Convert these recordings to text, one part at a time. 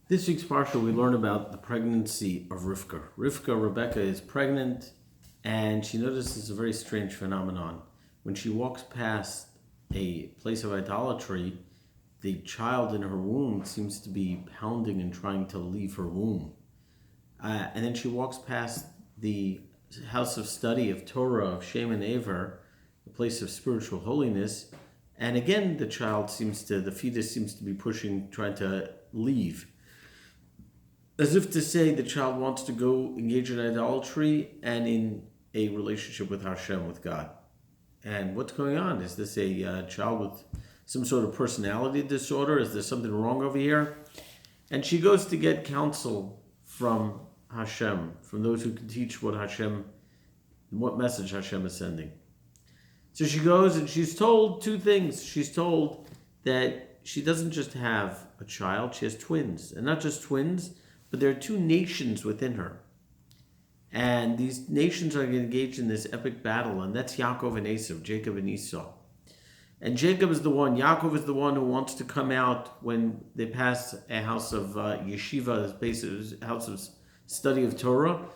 This week's parsha, we learn about the pregnancy of Rivka. Rebecca, is pregnant, and she notices a very strange phenomenon. When she walks past a place of idolatry, the child in her womb seems to be pounding and trying to leave her womb. And then she walks past the house of study of Torah, of Shem and Aver, the place of spiritual holiness, and again the fetus seems to be pushing, trying to leave. As if to say the child wants to go engage in idolatry and in a relationship with Hashem, with God. And what's going on? Is this a child with some sort of personality disorder? Is there something wrong over here? And she goes to get counsel from Hashem, from those who can teach what message Hashem is sending. So she goes and she's told two things. She's told that she doesn't just have a child, she has twins. And not just twins, but there are two nations within her. And these nations are engaged in this epic battle, and that's Yaakov and Esav, Jacob and Esau. And Jacob is the one, Yaakov is the one who wants to come out when they pass a house of yeshiva, a house of study of Torah.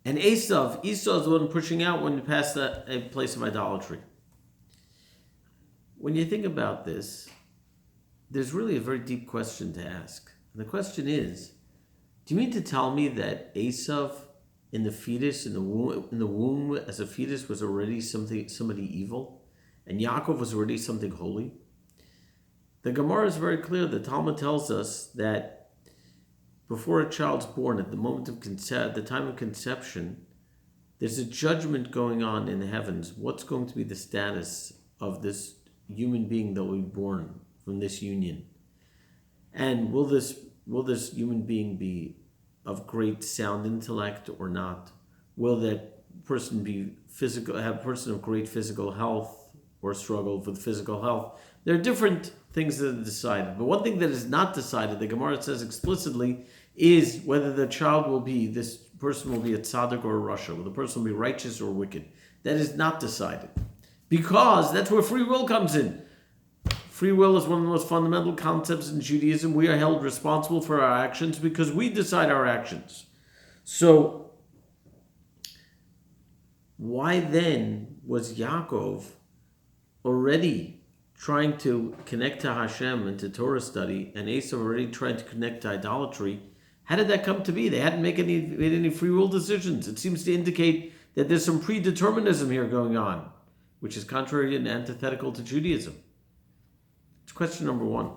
And Esau is the one pushing out when you pass a place of idolatry. When you think about this, there's really a very deep question to ask. And the question is, do you mean to tell me that Esav in the fetus, in the womb as a fetus, was already somebody evil? And Yaakov was already something holy? The Gemara is very clear. The Talmud tells us that before a child's born, at the moment of the time of conception, there's a judgment going on in the heavens. What's going to be the status of this human being that will be born from this union? And will this human being be of great sound intellect or not? Will that person have a person of great physical health or struggle with physical health? There are different things that are decided. But one thing that is not decided, the Gemara says explicitly, is whether this person will be a tzaddik or a rasha, whether the person will be righteous or wicked. That is not decided. Because that's where free will comes in. Free will is one of the most fundamental concepts in Judaism. We are held responsible for our actions because we decide our actions. So, why then was Yaakov already trying to connect to Hashem and to Torah study, and Esav already trying to connect to idolatry? How did that come to be? They hadn't made any free will decisions. It seems to indicate that there's some predeterminism here going on, which is contrary and antithetical to Judaism. It's question number one.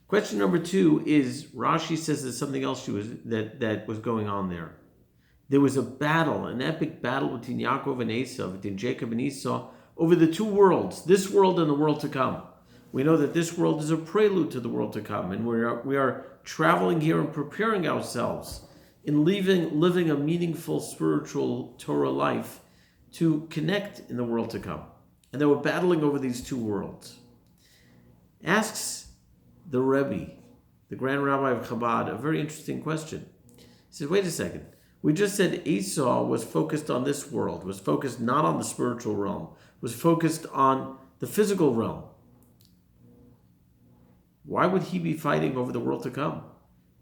Question number two is, Rashi says there's something else that was going on there. There was a battle, an epic battle between Yaakov and Esav, between Jacob and Esau, over the two worlds, this world and the world to come. We know that this world is a prelude to the world to come, and we are traveling here and preparing ourselves in living a meaningful spiritual Torah life to connect in the world to come. And they were battling over these two worlds. Asks the Rebbe, the Grand Rabbi of Chabad, a very interesting question. He says, wait a second. We just said Esau was focused on this world, was focused not on the spiritual realm, was focused on the physical realm. Why would he be fighting over the world to come?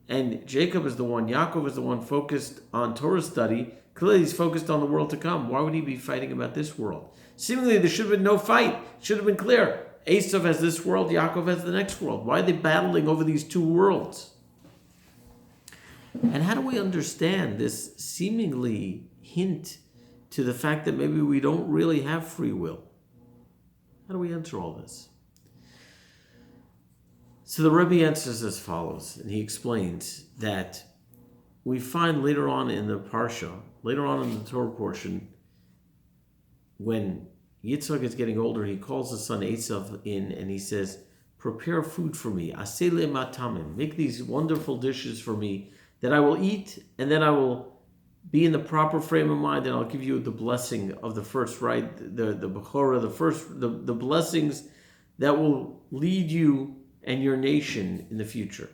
And Jacob is the one, Yaakov is the one focused on Torah study. Clearly he's focused on the world to come. Why would he be fighting about this world? Seemingly there should have been no fight. It should have been clear. Esav has this world, Yaakov has the next world. Why are they battling over these two worlds? And how do we understand this seemingly hint to the fact that maybe we don't really have free will? How do we answer all this? So the Rebbe answers as follows, and he explains that we find later on in the Parsha, later on in the Torah portion, when Yitzchak is getting older, he calls his son Esav in and he says, prepare food for me, aseh le matamim, make these wonderful dishes for me that I will eat, and then I will be in the proper frame of mind, and I'll give you the blessing of the first, right? The Bechorah, the blessings that will lead you and your nation in the future.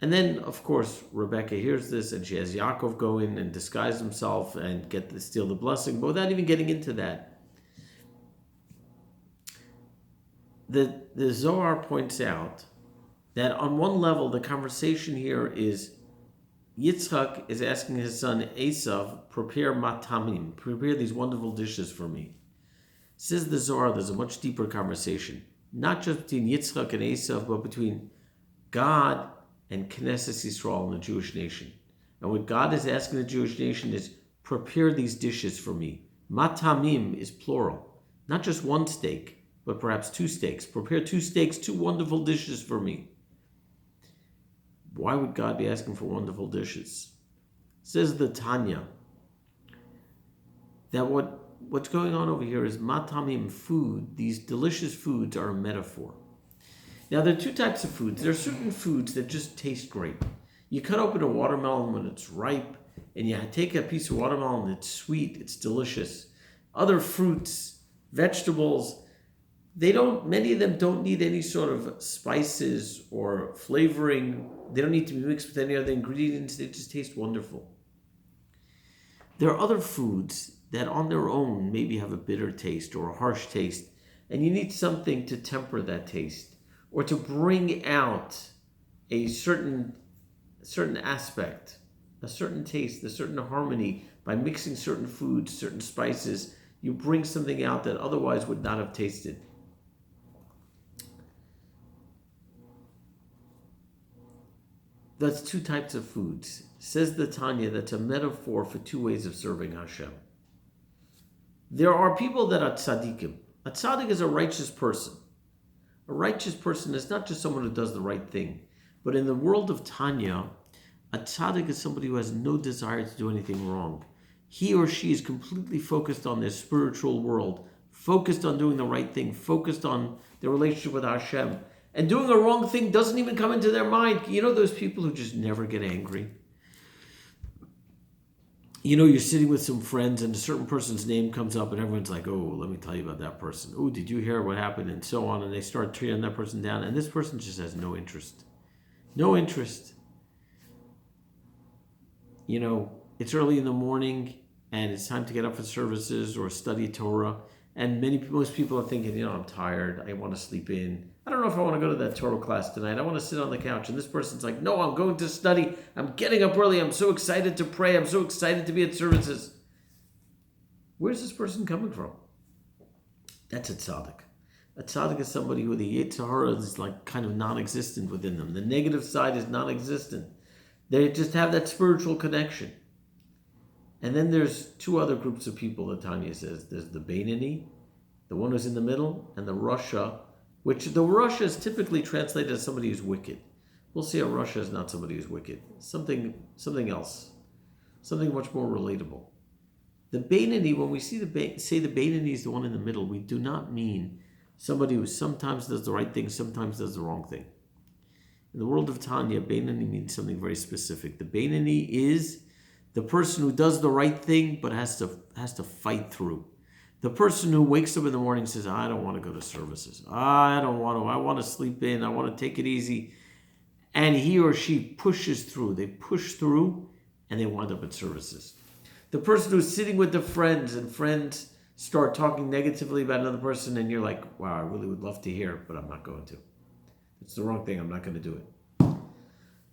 And then, of course, Rebecca hears this, and she has Yaakov go in and disguise himself and steal the blessing. But without even getting into that, the Zohar points out that on one level, the conversation here is Yitzchak is asking his son Esav, prepare matamim, prepare these wonderful dishes for me. Says the Zohar, there's a much deeper conversation, not just between Yitzchak and Esav, but between God and Knesset Yisrael and the Jewish nation. And what God is asking the Jewish nation is, prepare these dishes for me. Matamim is plural, not just one steak, but perhaps two steaks. Prepare two steaks, two wonderful dishes for me. Why would God be asking for wonderful dishes? Says the Tanya that what's going on over here is matamim, food. These delicious foods are a metaphor. Now, there are two types of foods. There are certain foods that just taste great. You cut open a watermelon when it's ripe, and you take a piece of watermelon, it's sweet, it's delicious. Other fruits, vegetables, many of them don't need any sort of spices or flavoring. They don't need to be mixed with any other ingredients. They just taste wonderful. There are other foods that on their own maybe have a bitter taste or a harsh taste, and you need something to temper that taste or to bring out a certain aspect, a certain taste, a certain harmony. By mixing certain foods, certain spices, you bring something out that otherwise would not have tasted. That's two types of foods. Says the Tanya, that's a metaphor for two ways of serving Hashem. There are people that are tzaddikim. A tzaddik is a righteous person. A righteous person is not just someone who does the right thing, but in the world of Tanya, a tzaddik is somebody who has no desire to do anything wrong. He or she is completely focused on their spiritual world, focused on doing the right thing, focused on their relationship with Hashem. And doing a wrong thing doesn't even come into their mind. You know those people who just never get angry? You know, you're sitting with some friends and a certain person's name comes up and everyone's like, oh, let me tell you about that person. Oh, did you hear what happened? And so on. And they start tearing that person down. And this person just has no interest. No interest. You know, it's early in the morning and it's time to get up for services or study Torah. And most people are thinking, you know, I'm tired. I want to sleep in. I don't know if I want to go to that Torah class tonight. I want to sit on the couch. And this person's like, no, I'm going to study. I'm getting up early. I'm so excited to pray. I'm so excited to be at services. Where's this person coming from? That's a tzaddik. A tzaddik is somebody who the Yetzer Hara is like kind of non-existent within them. The negative side is non-existent. They just have that spiritual connection. And then there's two other groups of people that Tanya says. There's the Beinani, the one who's in the middle, and the Rasha, which the Rasha is typically translated as somebody who's wicked. We'll see a Rasha is not somebody who's wicked. Something else. Something much more relatable. The Beinani, when we say the Beinani is the one in the middle, we do not mean somebody who sometimes does the right thing, sometimes does the wrong thing. In the world of Tanya, Beinani means something very specific. The Beinani is the person who does the right thing but has to fight through. The person who wakes up in the morning and says, I don't want to go to services. I don't want to. I want to sleep in. I want to take it easy. And he or she pushes through. They push through and they wind up at services. The person who's sitting with the friends and friends start talking negatively about another person and you're like, wow, I really would love to hear it, but I'm not going to. It's the wrong thing. I'm not going to do it.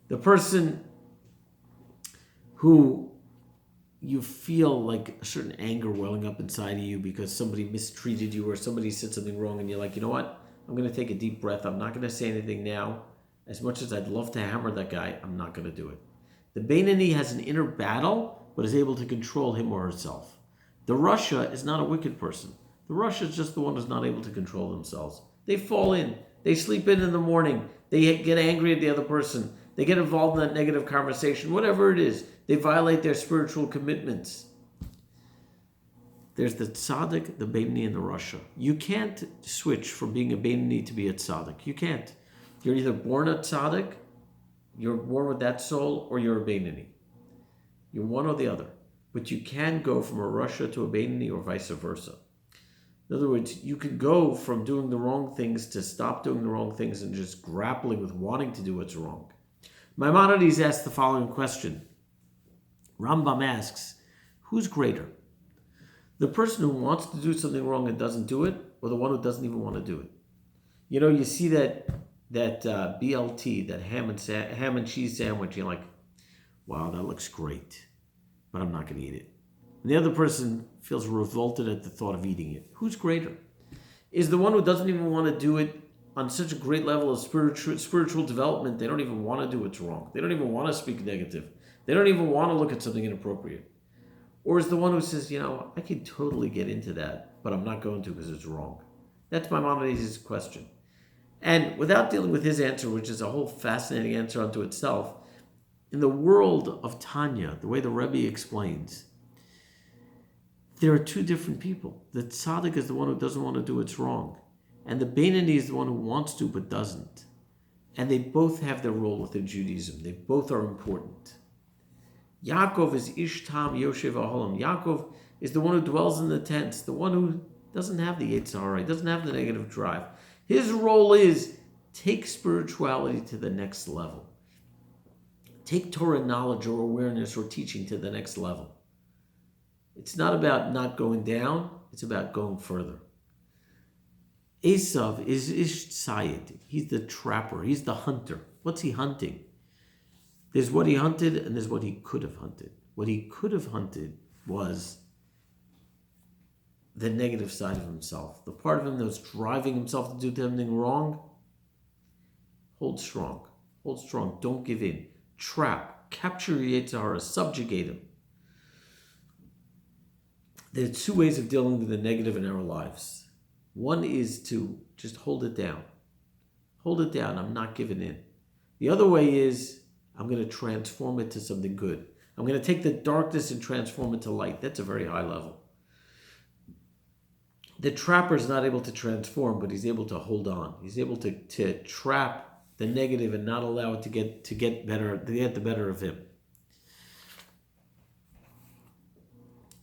The person who you feel like a certain anger welling up inside of you because somebody mistreated you or somebody said something wrong and you're like, you know what? I'm going to take a deep breath. I'm not going to say anything now. As much as I'd love to hammer that guy, I'm not going to do it. The Beinani has an inner battle, but is able to control him or herself. The Rasha is not a wicked person. The Rasha is just the one who's not able to control themselves. They fall in. They sleep in the morning. They get angry at the other person. They get involved in that negative conversation, whatever it is. They violate their spiritual commitments. There's the tzaddik, the Beinani, and the Rasha. You can't switch from being a Beinani to be a tzaddik. You can't. You're either born a tzaddik, you're born with that soul, or you're a Beinani. You're one or the other. But you can go from a Rasha to a Beinani or vice versa. In other words, you can go from doing the wrong things to stop doing the wrong things and just grappling with wanting to do what's wrong. Maimonides asked the following question. Rambam asks, who's greater? The person who wants to do something wrong and doesn't do it, or the one who doesn't even want to do it? You know, you see that that BLT, that ham and cheese sandwich, you're like, wow, that looks great, but I'm not going to eat it. And the other person feels revolted at the thought of eating it. Who's greater? Is the one who doesn't even want to do it on such a great level of spiritual development, they don't even want to do what's wrong. They don't even want to speak negative. They don't even want to look at something inappropriate. Or is the one who says, I could totally get into that, but I'm not going to because it's wrong. That's Maimonides' question. And without dealing with his answer, which is a whole fascinating answer unto itself, in the world of Tanya, the way the Rebbe explains, there are two different people. The tzaddik is the one who doesn't want to do what's wrong. And the Beinoni is the one who wants to but doesn't. And they both have their role within Judaism. They both are important. Yaakov is Ish Tam Yoshev Aholam. Yaakov is the one who dwells in the tents, the one who doesn't have the Yetzer Hara, doesn't have the negative drive. His role is take spirituality to the next level. Take Torah knowledge or awareness or teaching to the next level. It's not about not going down, it's about going further. Esav is Ish Tzayid. He's the trapper, he's the hunter. What's he hunting? There's what he hunted and there's what he could have hunted. What he could have hunted was the negative side of himself. The part of him that was driving himself to do something wrong. Hold strong. Hold strong. Don't give in. Trap. Capture your Yetzer Hara. Subjugate him. There are two ways of dealing with the negative in our lives. One is to just hold it down. Hold it down. I'm not giving in. The other way is I'm going to transform it to something good. I'm going to take the darkness and transform it to light. That's a very high level. The trapper is not able to transform, but he's able to hold on. He's able to trap the negative and not allow it to get the better of him.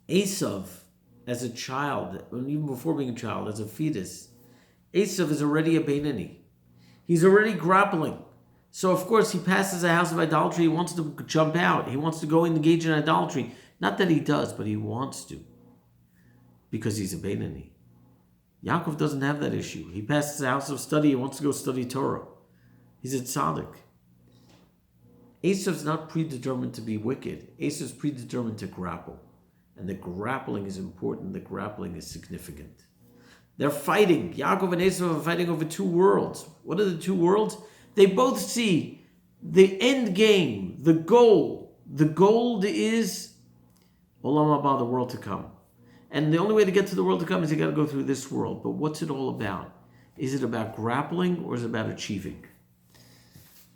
Esav, as a child, even before being a child, as a fetus, Esav is already a Beinoni. He's already grappling. So of course he passes a house of idolatry. He wants to jump out. He wants to go and engage in idolatry. Not that he does, but he wants to, because he's a Beinoni. Yaakov doesn't have that issue. He passes a house of study. He wants to go study Torah. He's a tzaddik. Esav's not predetermined to be wicked. Esav's predetermined to grapple. And the grappling is important. The grappling is significant. They're fighting. Yaakov and Esav are fighting over two worlds. What are the two worlds? They both see the end game, the goal. The goal is Olam Haba, the world to come. And the only way to get to the world to come is you got to go through this world. But what's it all about? Is it about grappling or is it about achieving?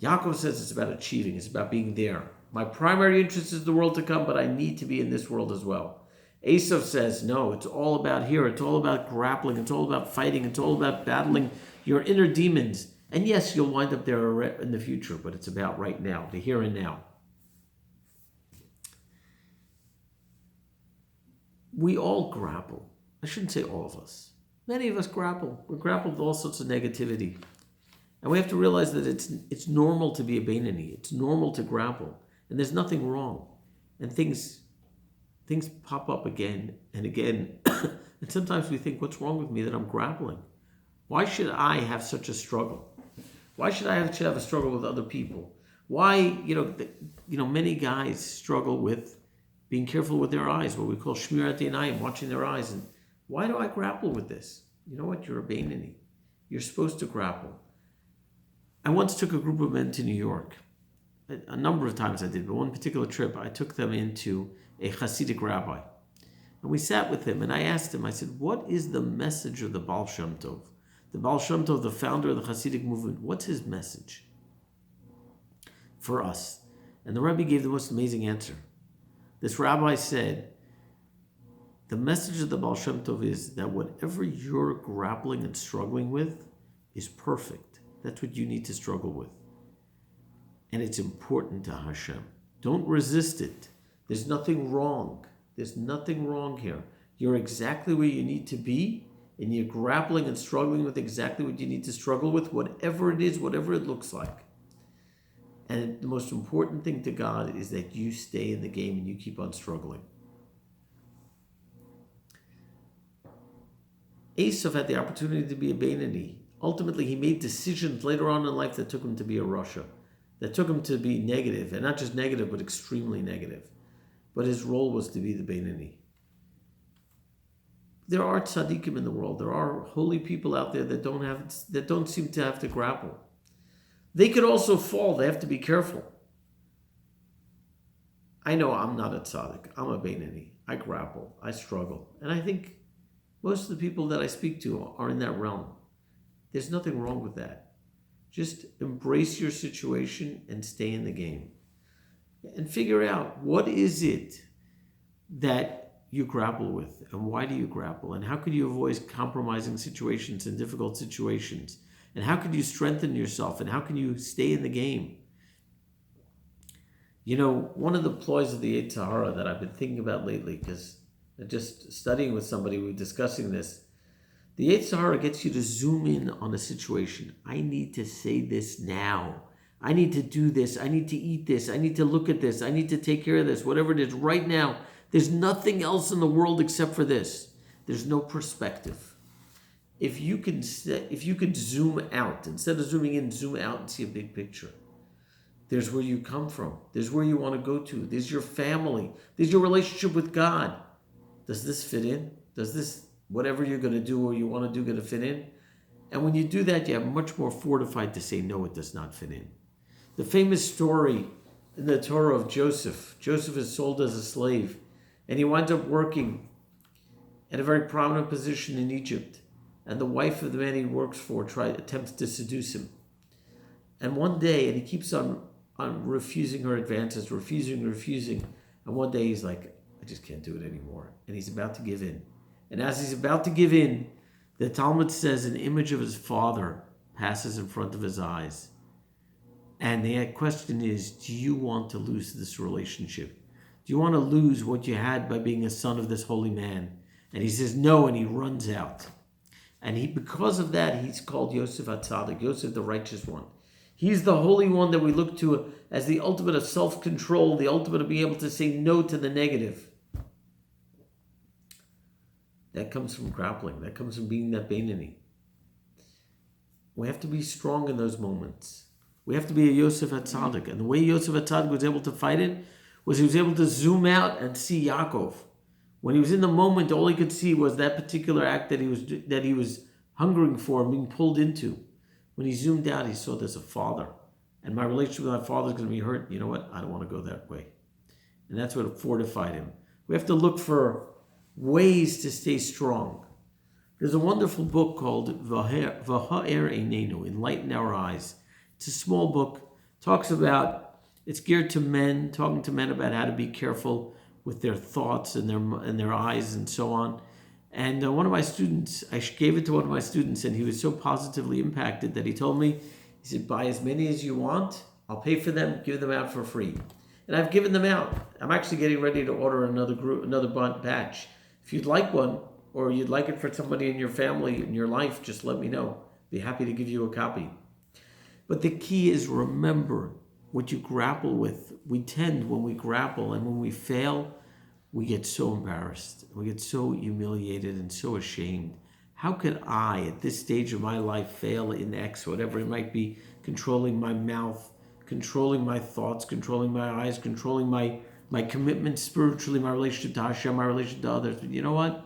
Yaakov says it's about achieving. It's about being there. My primary interest is the world to come, but I need to be in this world as well. Esav says, no, it's all about here. It's all about grappling. It's all about fighting. It's all about battling your inner demons. And yes, you'll wind up there in the future, but it's about right now, the here and now. We all grapple. I shouldn't say all of us. Many of us grapple. We grapple with all sorts of negativity. And we have to realize that it's normal to be a Beinoni. It's normal to grapple. And there's nothing wrong. And things pop up again and again. And sometimes we think, what's wrong with me that I'm grappling? Why should I have such a struggle? Why should I have a struggle with other people? Why, many guys struggle with being careful with their eyes, what we call shmirat einayim, watching their eyes. And why do I grapple with this? You know what? You're a Beinoni. You're supposed to grapple. I once took a group of men to New York. A number of times I did, but one particular trip, I took them into a Hasidic rabbi. And we sat with him, and I asked him, I said, what is the message of the Baal Shem Tov? The Baal Shem Tov, the founder of the Hasidic movement, what's his message for us? And the Rebbe gave the most amazing answer. This rabbi said, the message of the Baal Shem Tov is that whatever you're grappling and struggling with is perfect. That's what you need to struggle with. And it's important to Hashem. Don't resist it. There's nothing wrong. There's nothing wrong here. You're exactly where you need to be, and you're grappling and struggling with exactly what you need to struggle with, whatever it is, whatever it looks like. And the most important thing to God is that you stay in the game and you keep on struggling. Esav had the opportunity to be a Beinoni. ultimately he made decisions later on in life that took him to be a Rasha, that took him to be negative, and not just negative, but extremely negative. But his role was to be the Beinoni. There are tzaddikim in the world. There are holy people out there that don't seem to have to grapple. They could also fall. They have to be careful. I know I'm not a tzaddik. I'm a Beinoni. I grapple. I struggle. And I think most of the people that I speak to are in that realm. There's nothing wrong with that. Just embrace your situation and stay in the game. And figure out, what is it that you grapple with, and why do you grapple, and how could you avoid compromising situations and difficult situations, and how could you strengthen yourself, and how can you stay in the game? You know, one of the ploys of the Esav that I've been thinking about lately, because just studying with somebody, we were discussing this. The Esav gets you to zoom in on a situation. I need to say this now. I need to do this. I need to eat this. I need to look at this. I need to take care of this. Whatever it is right now. There's nothing else in the world except for this. There's no perspective. If you could zoom out, instead of zooming in, zoom out and see a big picture. There's where you come from. There's where you want to go to. There's your family. There's your relationship with God. Does this fit in? Does this, whatever you're going to do or you want to do, going to fit in? And when you do that, you have much more fortified to say, no, it does not fit in. The famous story in the Torah of Joseph. Joseph is sold as a slave. And he winds up working at a very prominent position in Egypt. And the wife of the man he works for attempts to seduce him. And one day, and he keeps on refusing her advances, refusing. And one day he's like, I just can't do it anymore. And he's about to give in. And as he's about to give in, the Talmud says an image of his father passes in front of his eyes. And the question is, do you want to lose this relationship? Do you want to lose what you had by being a son of this holy man? And he says no, and he runs out. And because of that, he's called Yosef HaTzadik, Yosef the righteous one. He's the holy one that we look to as the ultimate of self-control, the ultimate of being able to say no to the negative. That comes from grappling. That comes from being that Beinoni. We have to be strong in those moments. We have to be a Yosef HaTzadik. And the way Yosef HaTzadik was able to fight it was he was able to zoom out and see Yaakov. When he was in the moment, all he could see was that particular act that he was hungering for and being pulled into. When he zoomed out, he saw there's a father. And my relationship with my father is going to be hurt. You know what? I don't want to go that way. And that's what fortified him. We have to look for ways to stay strong. There's a wonderful book called V'ha'er Einenu, Enlighten Our Eyes. It's a small book. Talks about, it's geared to men, talking to men about how to be careful with their thoughts and their eyes and so on. And one of my students, I gave it to one of my students, and he was so positively impacted that he told me, he said, buy as many as you want. I'll pay for them, give them out for free. And I've given them out. I'm actually getting ready to order another batch. If you'd like one, or you'd like it for somebody in your family, in your life, just let me know. Be happy to give you a copy. But the key is, remember what you grapple with. We tend, when we grapple and when we fail, we get so embarrassed. We get so humiliated and so ashamed. How could I, at this stage of my life, fail in X, whatever it might be, controlling my mouth, controlling my thoughts, controlling my eyes, controlling my commitment spiritually, my relationship to Hashem, my relationship to others. But you know what?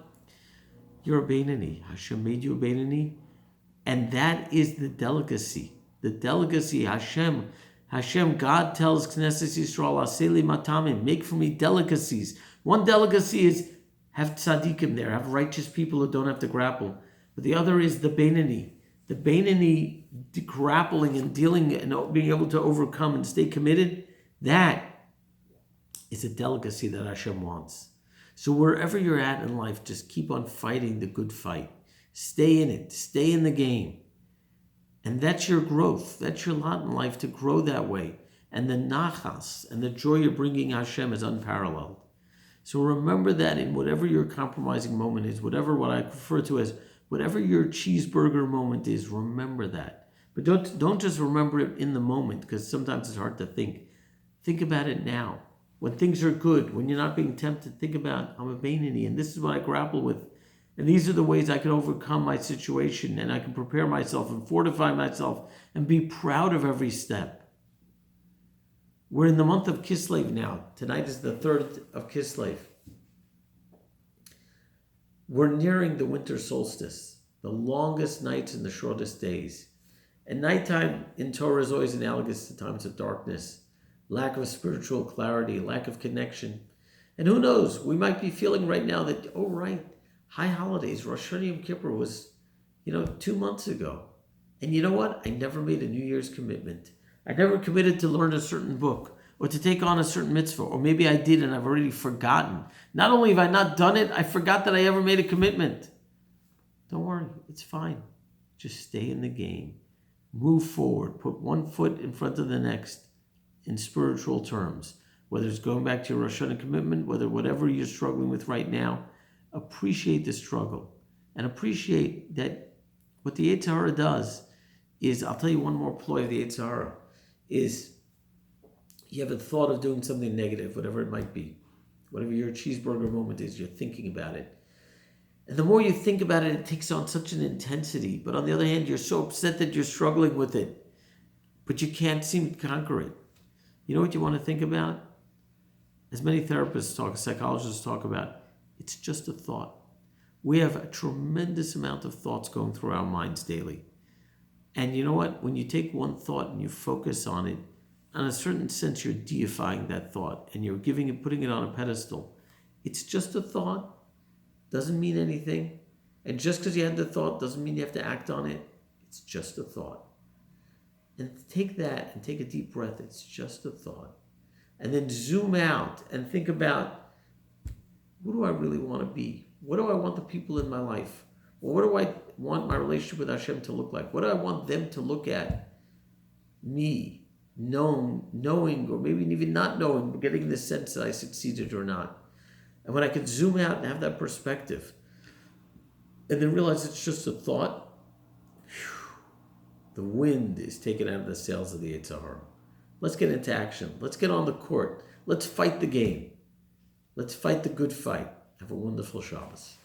You're a Beinoni. Hashem made you a Beinoni. And that is the delicacy. The delicacy, Hashem, God tells Knesset Yisrael, Aseli Matamim, make for me delicacies. One delicacy is have tzaddikim there, have righteous people who don't have to grapple. But the other is the Beinoni. The Beinoni grappling and dealing and being able to overcome and stay committed, that is a delicacy that Hashem wants. So wherever you're at in life, just keep on fighting the good fight. Stay in it. Stay in the game. And that's your growth. That's your lot in life, to grow that way. And the nachas and the joy you're bringing Hashem is unparalleled. So remember that in whatever your compromising moment is, whatever what I refer to as, whatever your cheeseburger moment is, remember that. But don't just remember it in the moment, because sometimes it's hard to think. Think about it now. When things are good, when you're not being tempted, think about, I'm a Beinoni, and this is what I grapple with. And these are the ways I can overcome my situation, and I can prepare myself and fortify myself and be proud of every step. We're in the month of Kislev now. Tonight is the 3rd of Kislev. We're nearing the winter solstice, the longest nights and the shortest days. And nighttime in Torah is always analogous to times of darkness, lack of spiritual clarity, lack of connection. And who knows, we might be feeling right now that, oh right, high holidays, Rosh Hashanah Yom Kippur was, 2 months ago. And you know what? I never made a New Year's commitment. I never committed to learn a certain book or to take on a certain mitzvah, or maybe I did and I've already forgotten. Not only have I not done it, I forgot that I ever made a commitment. Don't worry, it's fine. Just stay in the game. Move forward. Put one foot in front of the next in spiritual terms. Whether it's going back to your Rosh Hashanah commitment, whatever you're struggling with right now, appreciate the struggle. And appreciate that what the Yetzer Hara does is, I'll tell you one more ploy of the Yetzer Hara, is you have a thought of doing something negative, whatever it might be. Whatever your cheeseburger moment is, you're thinking about it. And the more you think about it, it takes on such an intensity. But on the other hand, you're so upset that you're struggling with it, but you can't seem to conquer it. You know what you want to think about? As many therapists talk, psychologists talk about, it's just a thought. We have a tremendous amount of thoughts going through our minds daily. And you know what? When you take one thought and you focus on it, in a certain sense, you're deifying that thought and you're putting it on a pedestal. It's just a thought. Doesn't mean anything. And just because you had the thought doesn't mean you have to act on it. It's just a thought. And take that and take a deep breath. It's just a thought. And then zoom out and think about, who do I really want to be? What do I want the people in my life? Well, what do I want my relationship with Hashem to look like? What do I want them to look at? Me, knowing, or maybe even not knowing, but getting the sense that I succeeded or not. And when I can zoom out and have that perspective, and then realize it's just a thought, the wind is taken out of the sails of the Yetzer Hara. Let's get into action. Let's get on the court. Let's fight the game. Let's fight the good fight. Have a wonderful Shabbos.